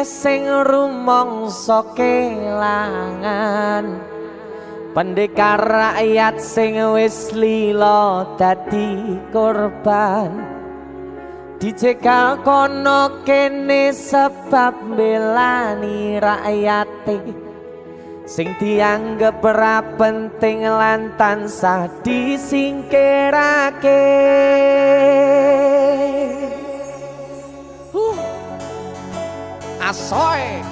akeh sing rumangsa kelangan pendekar rakyat sing wis lila dadi korban dicegal kono kene sebab belani rakyate sing dianggep ora penting lan tansah disingkirake. Asoy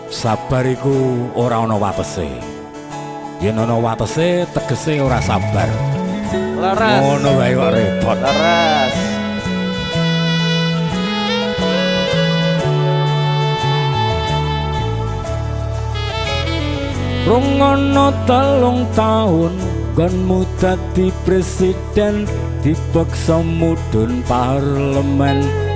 sabar iku ora ana watese. Yen ana watese tegese ora sabar. Leres. Ngono wae kok repot. Leres. Rungono 3 tahun gonmu dadi presiden dipaksa mudhun parlemen.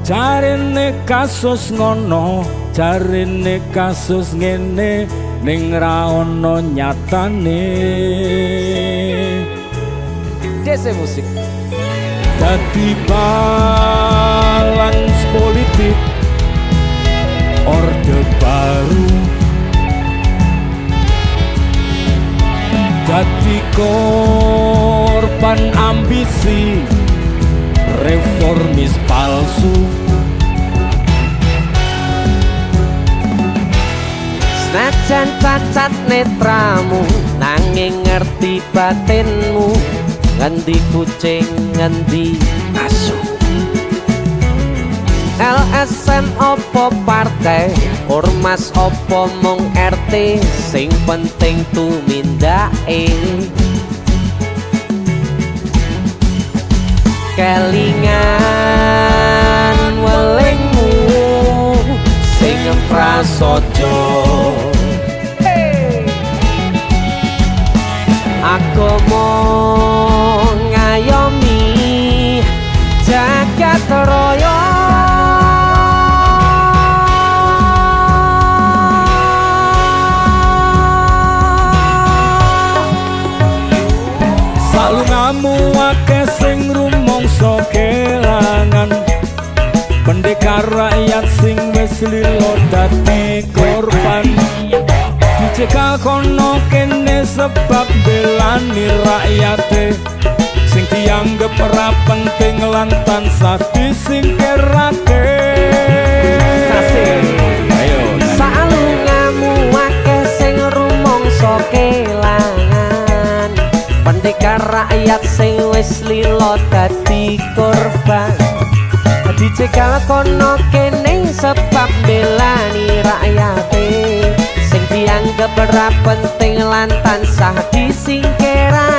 Jarine kasus ngono, jarine kasus ngene ning ra ono nyatane. Dese musik. Dadi balans politik orde baru. Dadi korban ambisi reformis palsu. Senajan cacat netramu nanging ngerti batinmu ngendi kucing ngendi asu. LSM opo partai ormas opo mong RT sing penting tumindake kelingan welingmu sing prasaja. Aku mau ngayomi jagat raya. Salungamu akeh sing rumangsa kelangan pendekar rakyat sing wis lila dadi korban dicegal kono kene sebab belani rakyate sing dianggep ora penting lan tansah disingkirake. Ayo Salungamu akeh sing rumangsa kelangan pendekar rakyat sing wis lila dadi korban dicegal kono kene sebab belani rakyate sing dianggep ora penting lan tansah disingkirake.